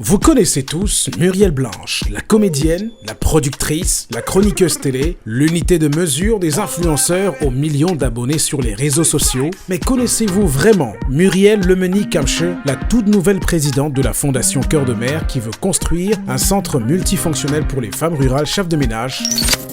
Vous connaissez tous Muriel Blanche, la comédienne, la productrice, la chroniqueuse télé, l'unité de mesure des influenceurs aux millions d'abonnés sur les réseaux sociaux. Mais connaissez-vous vraiment Muriel Lemeny-Kamche, la toute nouvelle présidente de la Fondation Cœur de Mer qui veut construire un centre multifonctionnel pour les femmes rurales chefs de ménage?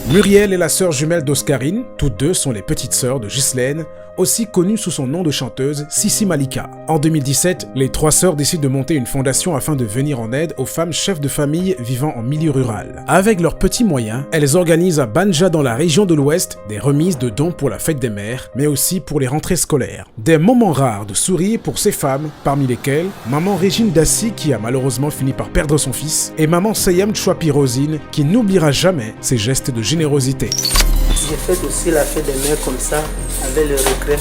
Muriel est la sœur jumelle d'Oscarine, toutes deux sont les petites sœurs de Ghislaine, aussi connue sous son nom de chanteuse Sissi Malika. En 2017, les trois sœurs décident de monter une fondation afin de venir en aide aux femmes chefs de famille vivant en milieu rural. Avec leurs petits moyens, elles organisent à Banja dans la région de l'Ouest des remises de dons pour la fête des mères, mais aussi pour les rentrées scolaires. Des moments rares de sourire pour ces femmes, parmi lesquelles maman Régine Dassy qui a malheureusement fini par perdre son fils, et maman Seyam Chouapi Rosine qui n'oubliera jamais ses gestes de générosité. J'ai fait aussi la fête des mères comme ça, avec le regret,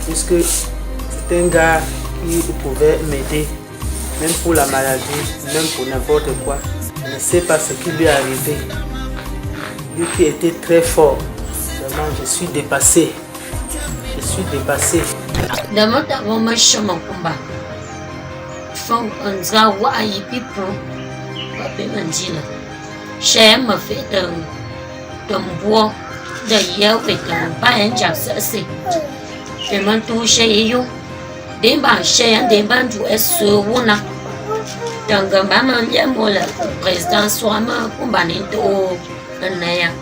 puisque c'est un gars qui pouvait m'aider, même pour la maladie, même pour n'importe quoi. Je ne sais pas ce qui lui est arrivé. Lui qui était très fort, vraiment je suis dépassé. Je suis dépassé. The year with the buying just a sick. The man to share you. They ban share they ban to a so one. Tangamaman Yamola, President Swama, Kumbanin to Anaya.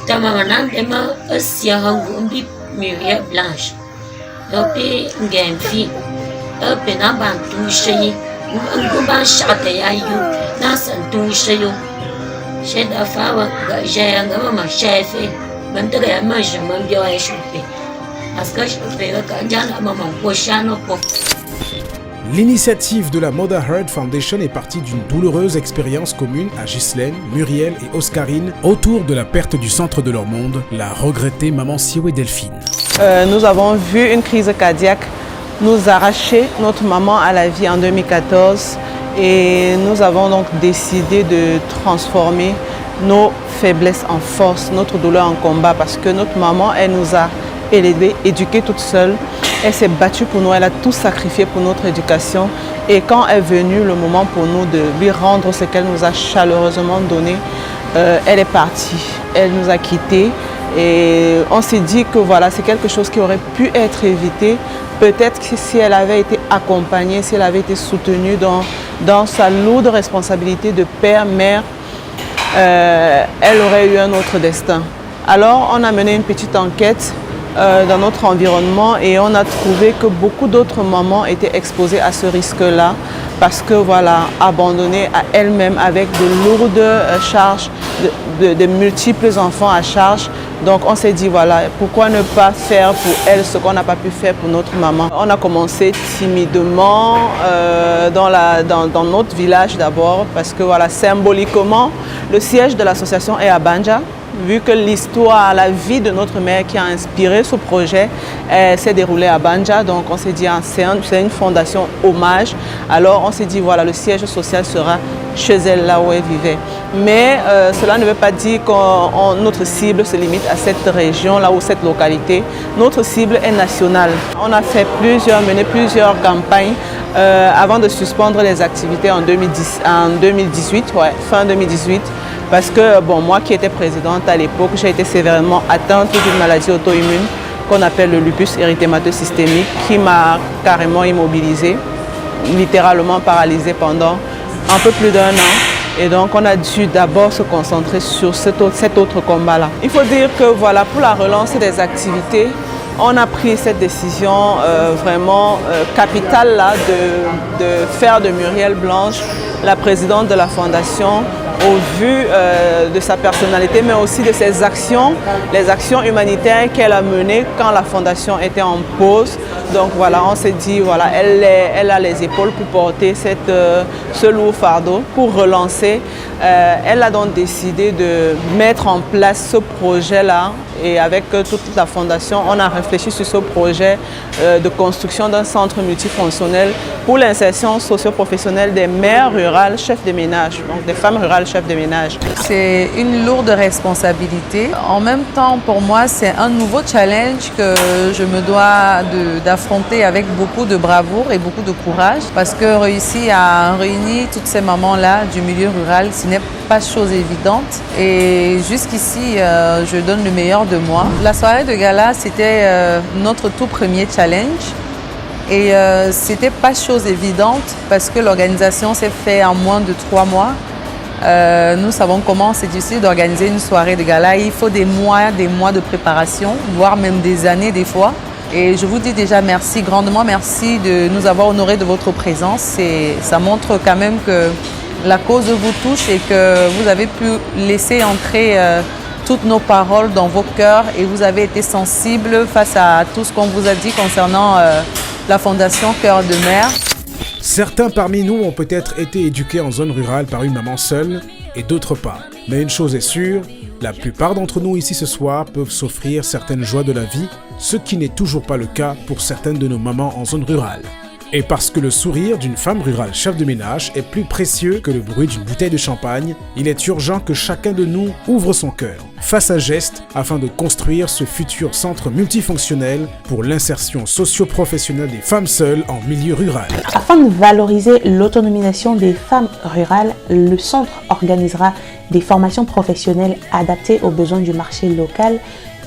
Tamaman Dema, a Sia Hungumbi, Muriel Blanche. Happy game fee. A penaban to share. Umban shot the ayu, Nasan to share you. Shed a flower, Gajay and Mama Chefy. L'initiative de la Mother Heard Foundation est partie d'une douloureuse expérience commune à Ghislaine, Muriel et Oscarine autour de la perte du centre de leur monde, la regrettée maman Sioué Delphine. Nous avons vu une crise cardiaque nous arracher notre maman à la vie en 2014 et nous avons donc décidé de transformer nos faiblesses en force, notre douleur en combat, parce que notre maman, elle nous a élevés, éduqués toute seule. Elle s'est battue pour nous, elle a tout sacrifié pour notre éducation. Et quand est venu le moment pour nous de lui rendre ce qu'elle nous a chaleureusement donné, elle est partie, elle nous a quittés. Et on s'est dit que voilà, c'est quelque chose qui aurait pu être évité. Peut-être que si elle avait été accompagnée, si elle avait été soutenue dans sa lourde responsabilité de père, mère, elle aurait eu un autre destin. Alors on a mené une petite enquête dans notre environnement et on a trouvé que beaucoup d'autres mamans étaient exposées à ce risque-là parce que voilà, abandonnées à elles-mêmes avec de lourdes charges, de multiples enfants à charge. Donc on s'est dit voilà, pourquoi ne pas faire pour elle ce qu'on n'a pas pu faire pour notre maman. On a commencé timidement dans notre village d'abord parce que voilà, symboliquement, le siège de l'association est à Banja. Vu que l'histoire, la vie de notre mère qui a inspiré ce projet s'est déroulée à Banja, donc on s'est dit c'est une fondation hommage. Alors on s'est dit voilà, le siège social sera chez elle, là où elle vivait. Mais cela ne veut pas dire que notre cible se limite à cette région, là où cette localité. Notre cible est nationale. On a fait mené plusieurs campagnes avant de suspendre les activités en 2018, fin 2018. Parce que bon, moi qui étais présidente à l'époque, j'ai été sévèrement atteinte d'une maladie auto-immune qu'on appelle le lupus érythémateux systémique qui m'a carrément immobilisée, littéralement paralysée pendant un peu plus d'1 an. Et donc on a dû d'abord se concentrer sur cet autre combat-là. Il faut dire que voilà, pour la relance des activités, on a pris cette décision vraiment capitale là, de faire de Muriel Blanche la présidente de la Fondation au vu de sa personnalité, mais aussi de ses actions, les actions humanitaires qu'elle a menées quand la Fondation était en pause. Donc voilà, on s'est dit, voilà, elle a les épaules pour porter ce lourd fardeau, pour relancer. Elle a donc décidé de mettre en place ce projet-là Et avec toute la fondation, on a réfléchi sur ce projet de construction d'un centre multifonctionnel pour l'insertion socio-professionnelle des mères rurales chefs de ménage, donc des femmes rurales chefs de ménage. C'est une lourde responsabilité. En même temps, pour moi, c'est un nouveau challenge que je me dois d'affronter avec beaucoup de bravoure et beaucoup de courage, parce que réussir à réunir toutes ces mamans-là du milieu rural, ce n'est pas chose évidente. Et jusqu'ici, je donne le meilleur de moi. La soirée de gala, c'était notre tout premier challenge. Et c'était pas chose évidente parce que l'organisation s'est faite en moins de 3 mois. Nous savons comment c'est difficile d'organiser une soirée de gala. Il faut des mois de préparation, voire même des années des fois. Et je vous dis déjà merci, grandement merci de nous avoir honorés de votre présence. Et ça montre quand même que la cause vous touche et que vous avez pu laisser entrer toutes nos paroles dans vos cœurs et vous avez été sensibles face à tout ce qu'on vous a dit concernant la Fondation Cœur de Mère. Certains parmi nous ont peut-être été éduqués en zone rurale par une maman seule et d'autres pas. Mais une chose est sûre, la plupart d'entre nous ici ce soir peuvent s'offrir certaines joies de la vie, ce qui n'est toujours pas le cas pour certaines de nos mamans en zone rurale. Et parce que le sourire d'une femme rurale chef de ménage est plus précieux que le bruit d'une bouteille de champagne, il est urgent que chacun de nous ouvre son cœur, fasse un geste afin de construire ce futur centre multifonctionnel pour l'insertion socio-professionnelle des femmes seules en milieu rural. Afin de valoriser l'autonomisation des femmes rurales, le centre organisera des formations professionnelles adaptées aux besoins du marché local,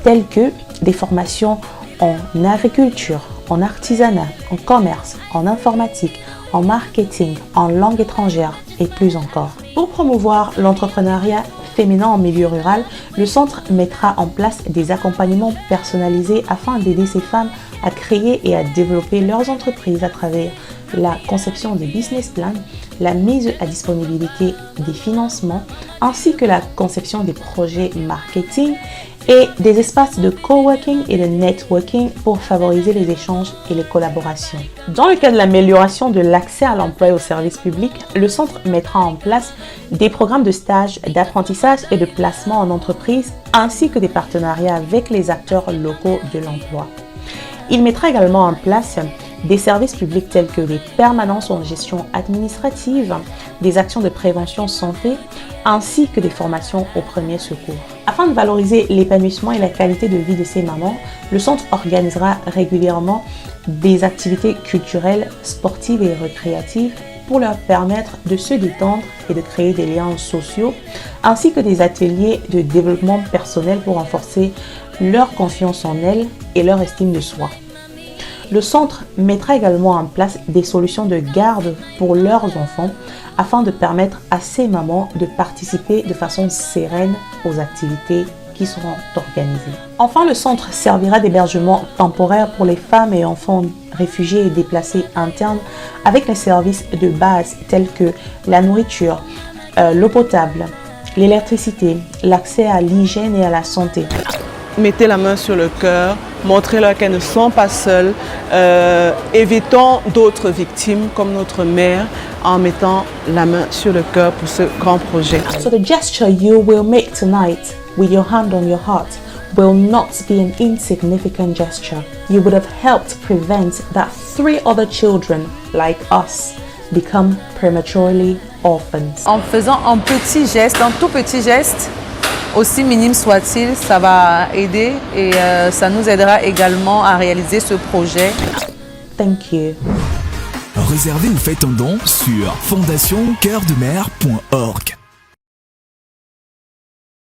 telles que des formations en agriculture, en artisanat, en commerce, en informatique, en marketing, en langue étrangère et plus encore. Pour promouvoir l'entrepreneuriat féminin en milieu rural, le centre mettra en place des accompagnements personnalisés afin d'aider ces femmes à créer et à développer leurs entreprises à travers la conception des business plans, la mise à disponibilité des financements, ainsi que la conception des projets marketing et des espaces de coworking et de networking pour favoriser les échanges et les collaborations. Dans le cadre de l'amélioration de l'accès à l'emploi et aux services publics, le centre mettra en place des programmes de stage, d'apprentissage et de placement en entreprise, ainsi que des partenariats avec les acteurs locaux de l'emploi. Il mettra également en place des services publics tels que des permanences en gestion administrative, des actions de prévention santé, ainsi que des formations aux premiers secours. Afin de valoriser l'épanouissement et la qualité de vie de ces mamans, le centre organisera régulièrement des activités culturelles, sportives et récréatives pour leur permettre de se détendre et de créer des liens sociaux, ainsi que des ateliers de développement personnel pour renforcer leur confiance en elles et leur estime de soi. Le centre mettra également en place des solutions de garde pour leurs enfants afin de permettre à ces mamans de participer de façon sereine aux activités qui seront organisées. Enfin, le centre servira d'hébergement temporaire pour les femmes et enfants réfugiés et déplacés internes avec les services de base tels que la nourriture, l'eau potable, l'électricité, l'accès à l'hygiène et à la santé. Mettez la main sur le cœur, montrez-leur qu'elles ne sont pas seules. Évitons d'autres victimes comme notre mère en mettant la main sur le cœur pour ce grand projet. So the gesture you will make tonight with your hand on your heart will not be an insignificant gesture. You would have helped prevent that 3 other children like us become prematurely orphans. En faisant un petit geste, un tout petit geste, aussi minime soit-il, ça va aider et ça nous aidera également à réaliser ce projet. Thank you. Réservez ou faites un don sur fondationcoeurdemer.org.